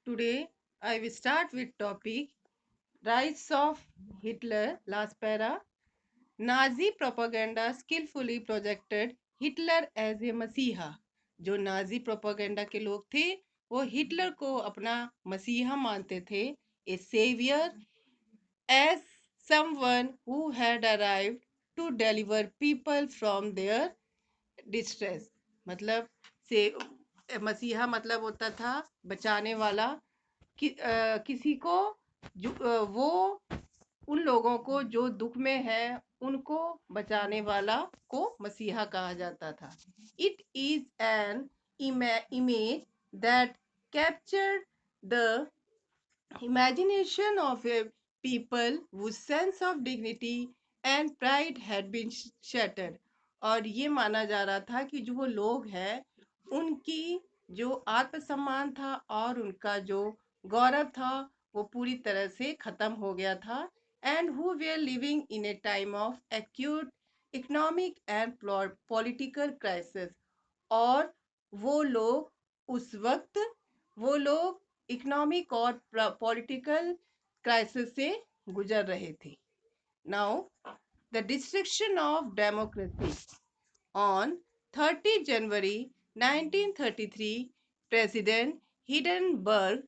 Today I will start with topic Rise of Hitler. Last para. Nazi propaganda skilfully projected Hitler as a मसीहा। जो Nazi propaganda के लोग थे वो Hitler को अपना मसीहा मानते थे, a saviour, as someone who had arrived to deliver people from their distress. मतलब से मसीहा मतलब होता था बचाने वाला, किसी को वो उन लोगों को जो दुख में है उनको बचाने वाला को मसीहा कहा जाता था। It is an image that captured the imagination of a people whose sense of dignity and pride had been shattered। और ये माना जा रहा था कि जो वो लोग हैं उनकी जो आत्मसम्मान था और उनका जो गौरव था वो पूरी तरह से खत्म हो गया था। And who were living in a time of acute economic and political crisis. और वो लोग उस वक्त वो लोग इकोनॉमिक और पॉलिटिकल क्राइसिस से गुजर रहे थे। Now the destruction of democracy on 30 January 1933 president Hindenburg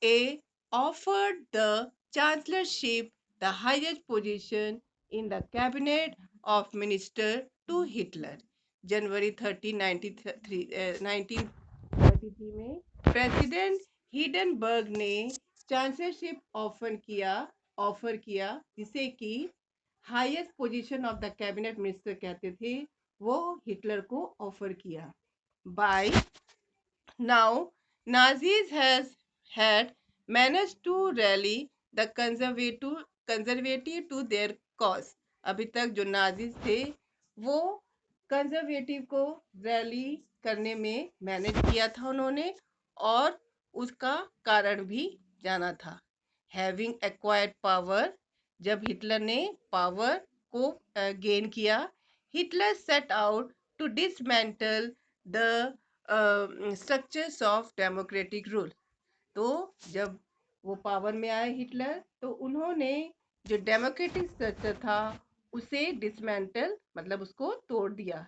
A offered the chancellorship, the highest position in the cabinet of minister, to Hitler। जनवरी 30 1933 में प्रेसिडेंट हिडेनबर्ग ने चांसलरशिप ऑफर किया जिसे कि highest position of the cabinet minister कहते थे, वो Hitler को offer किया। By now Nazis has had managed to rally the conservative to their cause। अभी तक जो नाजीज थे वो कंजर्वेटिव को रैली करने में मैनेज किया था उन्होंने, और उसका कारण भी जाना था। हैविंग एक्वायर्ड पावर, जब हिटलर ने पावर को गेन किया, Hitler set out to dismantle the structures of democratic rule. तो जब वो पावर में आए हिटलर तो उन्होंने जो डेमोक्रेटिक स्ट्रक्चर था उसे डिसमेंटल मतलब उसको तोड़ दिया।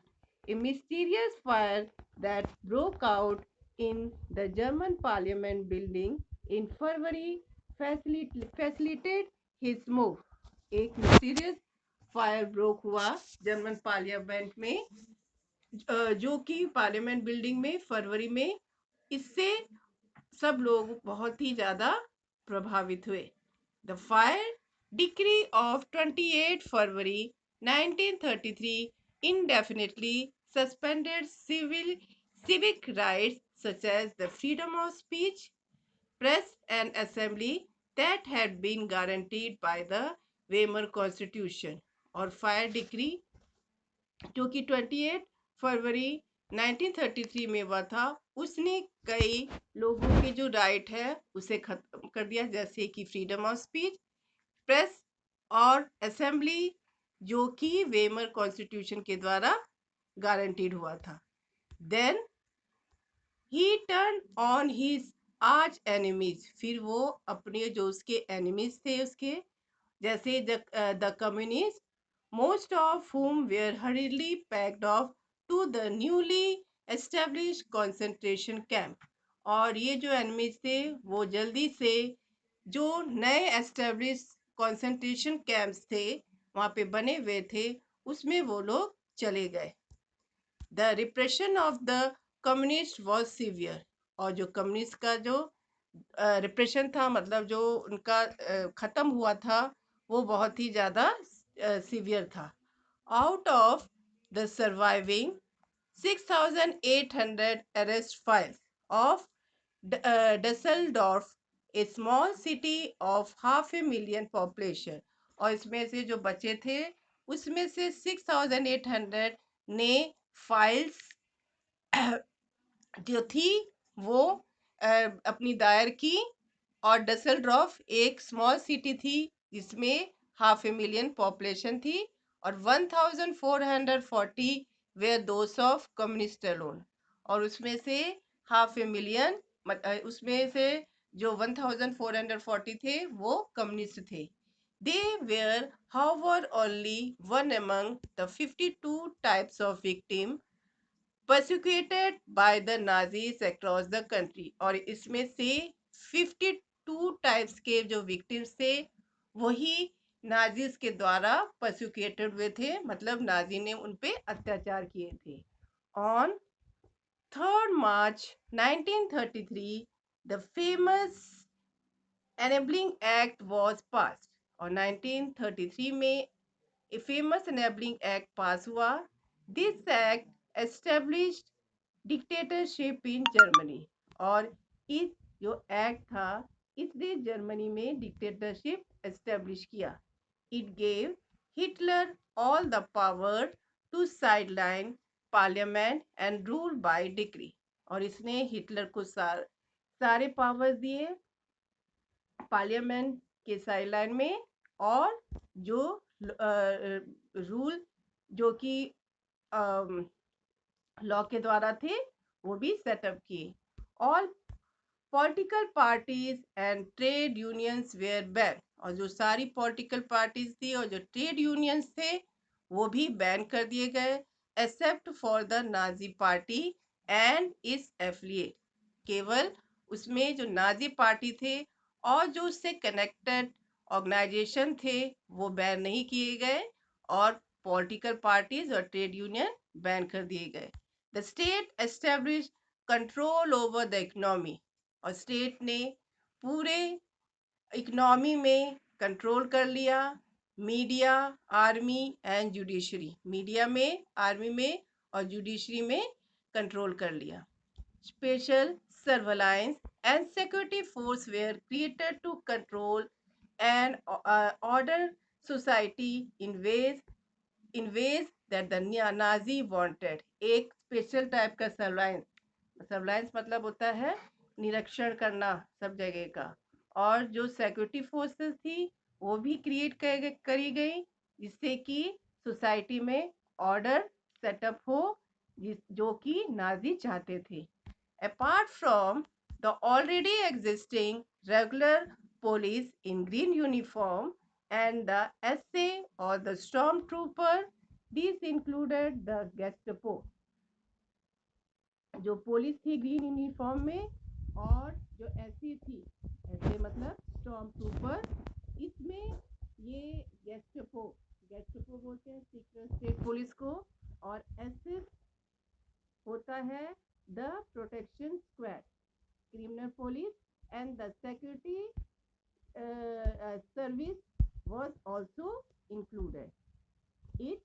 A mysterious fire that broke out in the German parliament building in February facilitated his move. एक मिस्टीरियस फायर ब्रोक हुआ जर्मन पार्लियामेंट में, जो कि पार्लियामेंट बिल्डिंग में फरवरी में। इससे सब लोग बहुत ही ज्यादा प्रभावित हुए। The fire decree of 28 February 1933 indefinitely suspended civic rights such as the freedom of speech, press and assembly that had been guaranteed by the Weimar Constitution। और फायर डिक्री जो कि 28 फरवरी 1933 में हुआ था, उसने कई लोगों के जो राइट है उसे खत्म कर दिया, जैसे कि फ्रीडम ऑफ स्पीच, प्रेस और असेंबली, जो कि वेमर कॉन्स्टिट्यूशन के द्वारा गारंटीड हुआ था। Then he turn on his arch enemies, फिर वो अपने जो उसके एनिमीज थे उसके, जैसे the communist, most of whom were hurriedly packed off to the newly established concentration camp। और ये जो एनिमीज थे वो जल्दी से जो नए एस्टेब्लिश कंसंट्रेशन कैंप्स थे वहाँ पे बने हुए थे उसमें वो लोग चले गए। The repression of the communist was severe, और जो कम्युनिस्ट का जो रिप्रेशन था मतलब जो उनका खत्म हुआ था वो बहुत ही ज़्यादा सीवियर था। Out of the surviving 6,800 arrest files of Dusseldorf, a small city of 500,000 population, और इसमें से जो बचे थे उसमें से 6,800 ने फाइल्स जो थी वो अपनी दायर की, और डसेल्डॉर्फ एक स्मॉल सिटी थी जिसमें 500,000 पॉपुलेशन थी, और 1,440 were those of communist alone. और उसमें से 500,000 उसमें से जो 1440 थे वो कम्युनिस्ट थे। They were however only one among the 52 types of victim persecuted by the Nazis across the country। और इसमें से 52 टाइप्स के जो विक्टिम्स थे वही नाजीज के द्वारा परसिक्यूटेड हुए थे, मतलब नाजी ने उन पे अत्याचार किए थे। On 3rd March 1933 the famous enabling act was passed। और 1933 में a famous enabling act पास हुआ। This act established dictatorship in Germany. और इस जो एक्ट था इसने जर्मनी में डिक्टेटरशिप एस्टेब्लिश किया। It gave Hitler all the power to sideline parliament and rule by decree. और इसने हिटलर को सारे पावर्स दिए पार्लियामेंट के साइडलाइन में, और जो रूल जो कि लॉ के द्वारा थे वो भी सेटअप किए। All political parties and trade unions were ban. और जो सारी पॉलिटिकल पार्टीज थी और जो ट्रेड यूनियंस थे वो भी बैन कर दिए गए, except for the Nazi party and इस एफिलिएट। केवल उसमें जो नाजी पार्टी थे और जो उससे कनेक्टेड ऑर्गेनाइजेशन थे वो बैन नहीं किए गए, और पॉलिटिकल पार्टीज और ट्रेड यूनियन बैन कर दिए गए। The state establish control over the economy. और स्टेट ने पूरे इकोनॉमी में कंट्रोल कर लिया। Media, army and judiciary. Media में, आर्मी में और जुडिशरी में कंट्रोल कर लिया। Special surveillance and security force were created to control and order society in ways that the Nazi wanted. एक स्पेशल टाइप का सर्वेलाइंस, सर्वेलाइंस मतलब होता है निरीक्षण करना सब जगह का, और जो सिक्योरिटी फोर्सेस थी वो भी क्रिएट करी गई जिससे कि सोसाइटी में ऑर्डर सेटअप हो, जो कि नाजी चाहते थे। Apart from the already existing regular police in green uniform and the SA or the stormtrooper, these included the Gestapo। जो पुलिस थी ग्रीन यूनिफॉर्म में, और जो ऐसी थी, ऐसे मतलब स्टॉर्म ट्रूपर, इसमें ये गेस्टपो, गेस्टपो बोलते हैं सीक्रेट स्टेट पुलिस को, और एसएस होता है the protection squad, criminal police and the security service was also included। It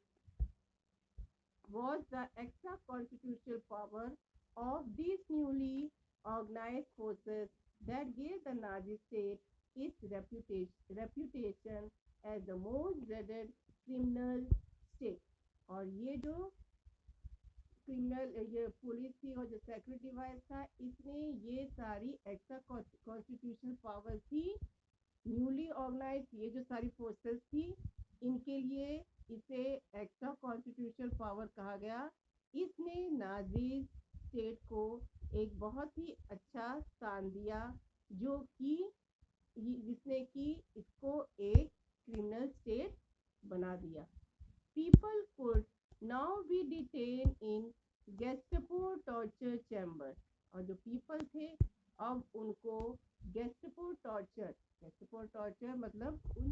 was the extra constitutional power of these newly organized forces that gave the Nazi state its reputation as the most dreaded criminal state। और ये जो criminal ये police थी और जो security device था, इसने ये सारी एक्स्ट्रा कॉन्स्टिट्यूशनल पावर थी, न्यूली ऑर्गेनाइज ये जो सारी फोर्सेस थी, इनके लिए इसे एक्ट ऑफ कॉन्स्टिट्यूशनल पावर कहा गया। इसने नाजी स्टेट को एक बहुत ही अच्छा स्थान दिया, जो कि जिसने कि इसको एक क्रिमिनल स्टेट बना दिया। People could now be detain in Gestapo torture chamber. और जो पीपल थे अब उनको गेस्टपो टॉर्चर, गेस्टपो टॉर्चर मतलब उन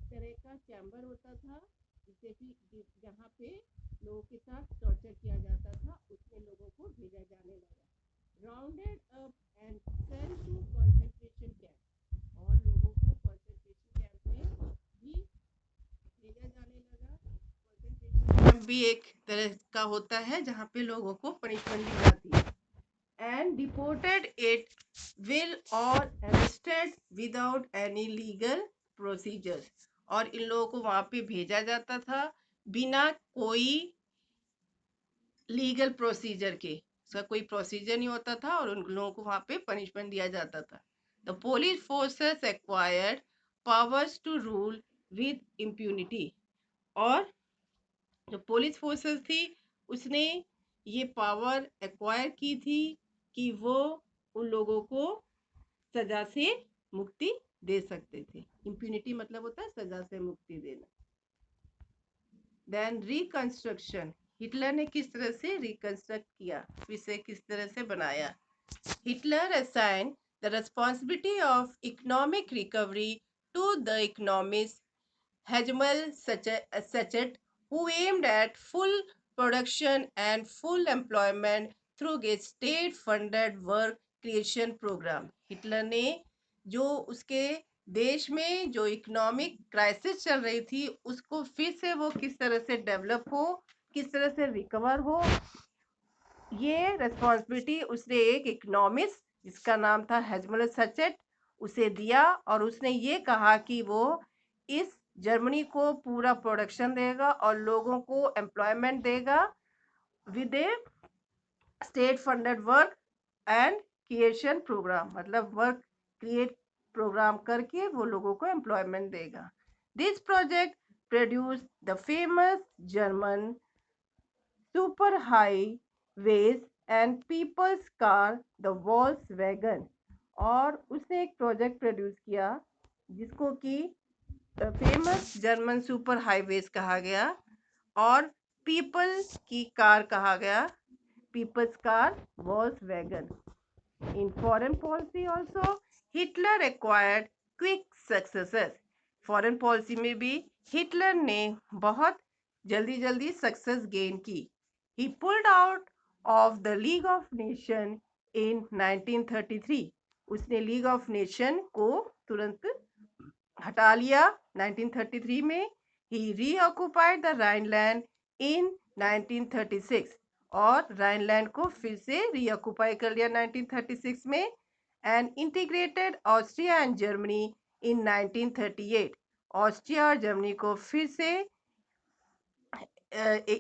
तरह का चैम्बर होता था जिससे कि जहाँ पे लोगों के साथ टॉर्चर किया जाता था, उसमें लोगों को भेजा जाने लगा। Rounded up and sent to concentration camp. और लोगों को कंसंट्रेशन कैंप में भी भेजा जाने लगा। कंसंट्रेशन कैंप भी एक तरह का होता है जहाँ पे लोगों को पनिशमेंट दी जाती है। and deported it will or arrested without any legal procedures। और इन लोगों को वहां पे भेजा जाता था बिना कोई लीगल प्रोसीजर के, उसका कोई प्रोसीजर नहीं होता था और उन लोगों को वहां पे पनिशमेंट दिया जाता था। The police forces acquired powers to rule with impunity. और जो पुलिस फोर्सेस थी उसने ये पावर एक्वायर की थी कि वो उन लोगों को सजा से मुक्ति दे सकते थे। इम्प्यूनिटी मतलब होता है सजा से मुक्ति देना। देन रिकंस्ट्रक्शन, हिटलर ने किस तरह से रिकंस्ट्रक्ट किया, इसे किस तरह से बनाया। Hitler assign the responsibility of economic recovery to the economist Hajmal Sachet, who aimed at full production and full employment through a state-funded work creation program. Hitler ने जो उसके देश में जो इकोनॉमिक क्राइसिस चल रही थी उसको फिर से वो किस तरह से डेवलप हो, किस तरह से रिकवर हो, ये रेस्पॉन्सिबिलिटी उसने एक इकोनॉमिस्ट जिसका नाम था हेजमल सचेट उसे दिया और उसने ये कहा कि वो इस जर्मनी को पूरा प्रोडक्शन देगा और लोगों को एम्प्लॉयमेंट देगा with a state funded work and creation program, मतलब वर्क क्रिएट प्रोग्राम करके वो लोगों को एम्प्लॉयमेंट देगा। This project produce the famous German super highways and people's car the Volkswagen. और उसने एक प्रोजेक्ट प्रोड्यूस किया जिसको कि फेमस जर्मन सुपर हाईवेज कहा गया और पीपल की कार कहा गया, people's car Volkswagen. In foreign policy also Hitler acquired quick successes. Foreign policy में भी हिटलर ने बहुत जल्दी जल्दी सक्सेस गेन की। He pulled out of the League of Nations in 1933. उसने लीग ऑफ नेशन को तुरंत हटा लिया 1933 में। He reoccupied the Rhineland in 1936 और राइनलैंड को फिर से रीऑक्युपाई कर लिया 1936 में। And integrated Austria and Germany in 1938। Austria और जर्मनी को फिर से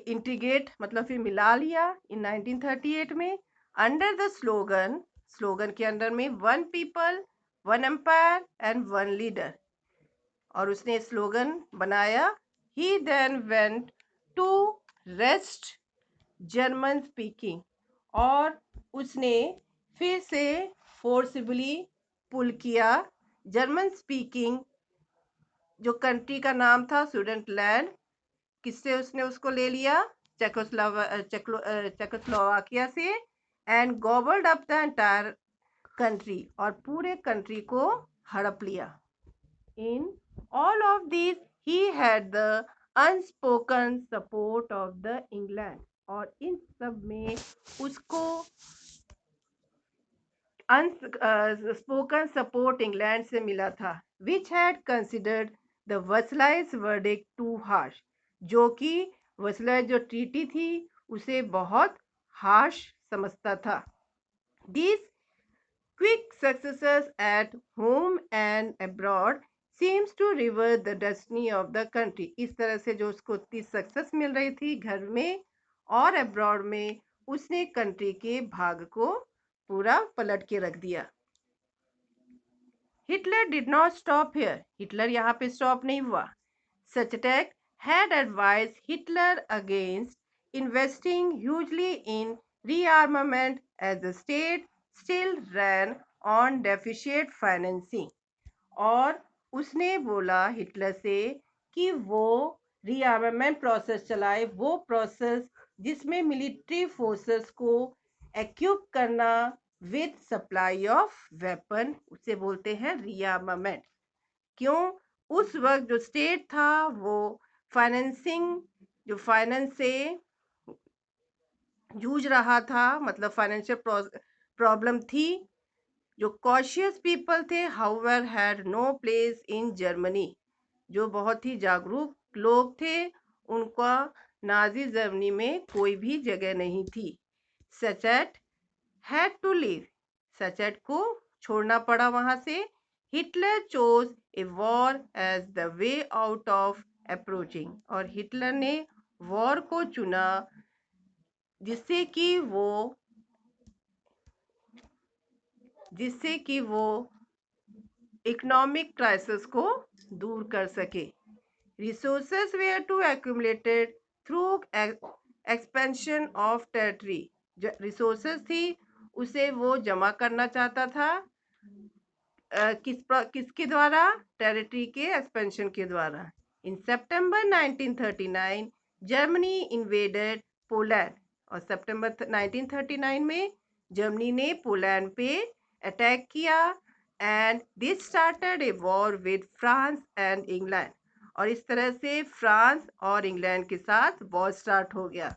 इंटीग्रेट मतलब फिर मिला लिया इन 1938 में अंडर द स्लोगन, स्लोगन के अंडर में one people one empire and one leader. और उसने स्लोगन बनाया he then went to rest German speaking. और उसने फिर से फोर्सिबली पुल किया जर्मन स्पीकिंग जो कंट्री का नाम था सुडेनलैंड, किससे उसने उसको ले लिया, चेकोस्लोवाकिया से। And गॉबल्ड up the entire country, और पूरे कंट्री को हड़प लिया। In all of this he had the unspoken support of the England. और इन सब में उसको अनस्पोकन सपोर्ट इंग्लैंड से मिला था, which had considered the Versailles verdict too harsh, जो कि वर्सलाइज जो ट्रीटी थी उसे बहुत हार्श समझता था। This quick successes at home and abroad seems to reverse the destiny of the country. इस तरह से जो उसको इतनी सक्सेस मिल रही थी घर में और अब्रॉड में, उसने कंट्री के भाग को पूरा पलट के रख दिया। Hitler did not stop here, Hitler यहाँ पे स्टॉप नहीं हुआ। सचेटेक had advised Hitler against investing hugely in rearmament as the state still ran on deficit financing। और उसने बोला हिटलर से कि वो रीआर्मामेंट प्रोसेस चलाए, वो प्रोसेस जिसमें मिलिट्री फोर्सेस को एक्यूप करना विद सप्लाई ऑफ वेपन, उसे बोलते हैं रीआर्मामेंट। क्यों? उस वक्त जो स्टेट था वो फाइनेंसिंग, जो फाइनेंस से जूझ रहा था, मतलब फाइनेंशियल प्रॉब्लम थी। जो कॉशियस पीपल थे however had no place in Germany, जो बहुत ही जागरूक लोग थे उनका नाजी जर्मनी में कोई भी जगह नहीं थी। Schacht had to leave, Schacht को छोड़ना पड़ा वहां से। Hitler chose a war as the way out of approaching, और हिटलर ने वॉर को चुना जिससे कि वो इकोनॉमिक क्राइसिस को दूर कर सके। Resources were to accumulated through expansion of territory, जो रिसोर्सेज थी उसे वो जमा करना चाहता था किसके द्वारा? टेरिटरी के एक्सपेंशन के द्वारा। इन सितंबर 1939 जर्मनी इन्वेडेड पोलैंड, और सितंबर 1939 में जर्मनी ने पोलैंड पे अटैक किया and this started a war with France and England, और इस तरह से फ्रांस और इंग्लैंड के साथ वॉर स्टार्ट हो गया।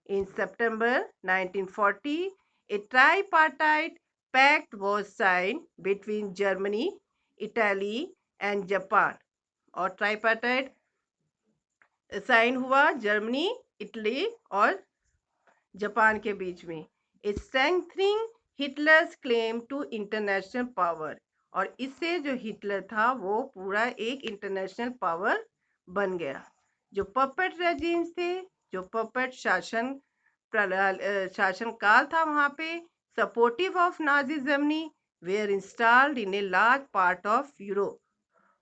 In September 1940 a tripartite pact was signed between Germany, Italy and Japan, और ट्राइपार्टाइट साइन हुआ जर्मनी, इटली और जापान के बीच में। Strengthening Hitler's claim to international power, और इससे जो हिटलर था वो पूरा एक इंटरनेशनल पावर बन गया। जो पपेट रेजिम्स थे, जो पपेट शासन काल था वहां पे, supportive of Nazi Germany were installed in a large part of Europe.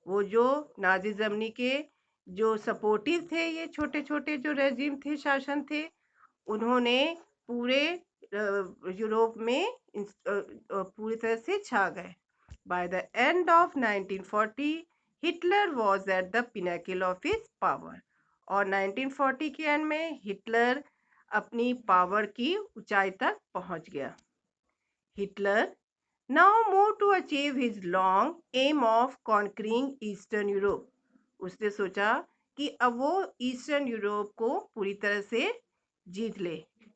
वो जो नाजी जर्मनी के जो सपोर्टिव थे, ये छोटे छोटे जो रेजिम थे, शासन थे, उन्होंने पूरे यूरोप में पूरी तरह से छा गए। By the end of 1940 Hitler was at the pinnacle of his power, और 1940 के एंड में हिटलर अपनी पावर की ऊंचाई तक पहुंच गया। Hitler now moved to achieve his long aim of conquering Eastern Europe. उसने सोचा कि अब वो ईस्टर्न यूरोप को पूरी तरह से जीत ले।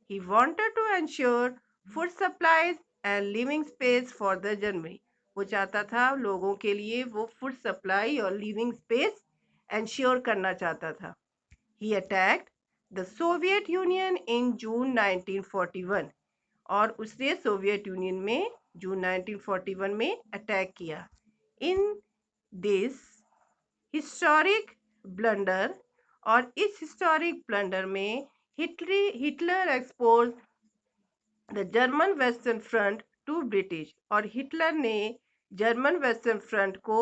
He wanted to ensure food supplies and living space for the Germany. वो चाहता था लोगों के लिए वो फूड सप्लाई और लिविंग स्पेस एंश्योर करना चाहता था। He attacked the Soviet Union in June 1941, और उसने सोवियत यूनियन में जून 1941 में अटैक किया। इन दिस हिस्टोरिक ब्लंडर, और इस हिस्टोरिक ब्लंडर में Hitler expose the German western front to British, और हिटलर ने जर्मन वेस्टर्न फ्रंट को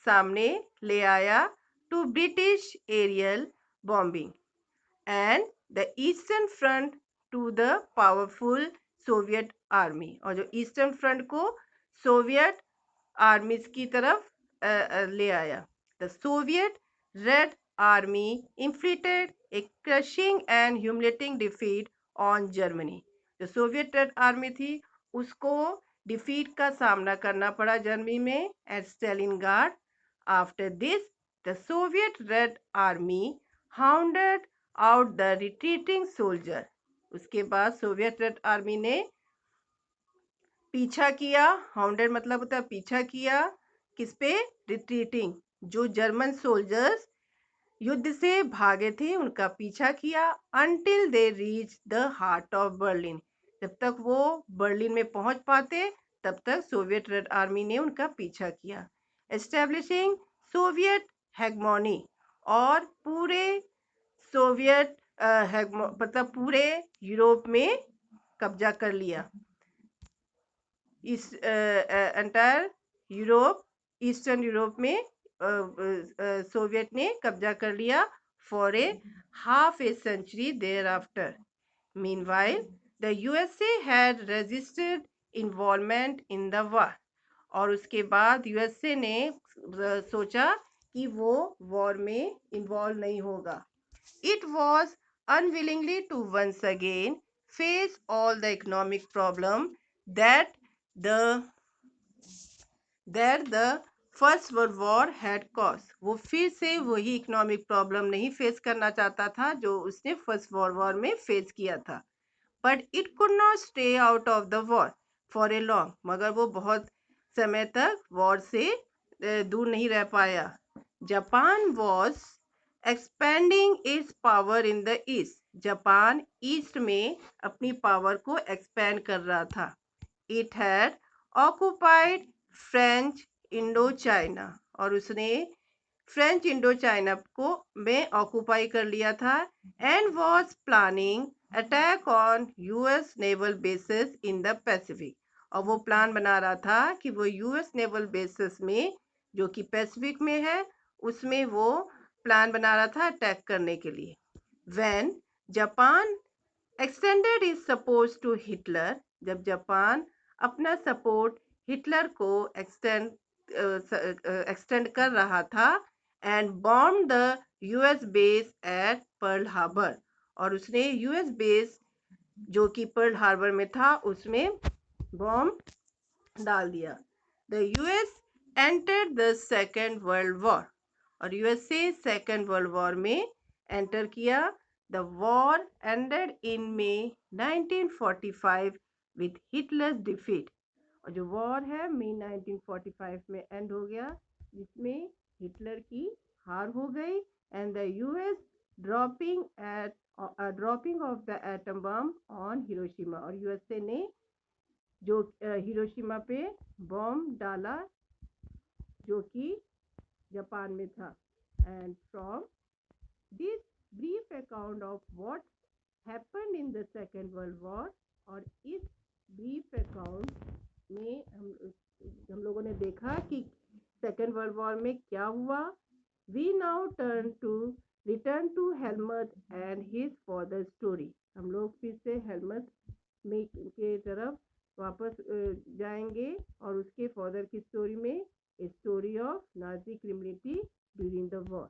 सामने ले आया to British aerial bombing and the eastern front to the powerful Soviet army, और जो ईस्टर्न फ्रंट को सोवियत आर्मीज की तरफ ले आया। The Soviet red army inflicted a crushing and humiliating defeat on Germany. जो सोवियत रेड आर्मी थी उसको डिफीट का सामना करना पड़ा जर्मनी में at Stalingrad. After this the Soviet red army hounded out the retreating soldier. उसके बाद सोवियत रेड आर्मी ने पीछा किया, हाउंडेड मतलब होता है पीछा किया, किस पे? रिट्रीटिंग, जो जर्मन सोल्जर्स युद्ध से भागे थे उनका पीछा किया, until they reach the heart of Berlin, जब तक वो बर्लिन में पहुंच पाते तब तक सोवियत रेड आर्मी ने उनका पीछा किया। एस्टेब्लिशिंग सोवियत हेगमोनी, और पूरे सोवियत मतलब पूरे यूरोप में कब्जा कर लिया। इस एंटायर यूरोप, ईस्टर्न यूरोप में सोवियत ने कब्जा कर लिया for a half a century thereafter. Meanwhile the USA had resisted involvement in the war, और उसके बाद यूएसए ने सोचा कि वो वॉर में इन्वॉल्व नहीं होगा। It was unwillingly to once again face all the economic problem that the First World War had caused. वो फिर से वही इकोनॉमिक प्रॉब्लम नहीं फेस करना चाहता था जो उसने फर्स्ट वर्ल्ड वॉर में फेस किया था। But it could not stay out of the war for a long, मगर वो बहुत समय तक वॉर से दूर नहीं रह पाया। Japan was expanding it's power in the east, Japan east में अपनी पावर को एक्सपेंड कर रहा था। It had occupied French Indo China, और उसने फ्रेंच इंडो चाइना को में ऑक्युपाई कर लिया था। And was planning attack on US naval basis in the Pacific, और वो प्लान बना रहा था कि वो यूएस नेवल बेसिस में जो कि पैसिफिक में है उसमें वो प्लान बना रहा था अटैक करने के लिए। When Japan extended its support to Hitler, जब जापान अपना सपोर्ट हिटलर को एक्सटेंड कर रहा था, and bomb the US base at Pearl Harbor, और उसने यूएस बेस जो कि पर्ल हार्बर में था उसमें बॉम्ब डाल दिया। The US entered the second world war, और यूएसए सेकेंड वर्ल्ड वॉर में एंटर किया। The war ended in May 1945 with Hitler's defeat, और जो वॉर है मई 1945 में एंड हो गया, जिसमें हिटलर की हार हो गई, and the US dropping of the atom bomb on Hiroshima, और यूएसए ने जो हिरोशिमा पे बॉम्ब डाला जो कि जापान में था। And from this brief account of what happened in the second world war, और इस ब्रीफ अकाउंट में हम लोगों ने देखा कि सेकेंड वर्ल्ड वॉर में क्या हुआ। We now return to Helmut and his father story, हम लोग फिर से हेलमट में के तरफ वापस जाएंगे और उसके फादर की स्टोरी में, story of Nazi criminality during the war,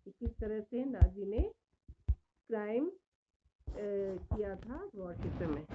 किस तरह से नाजी ने क्राइम किया था वॉर के समय।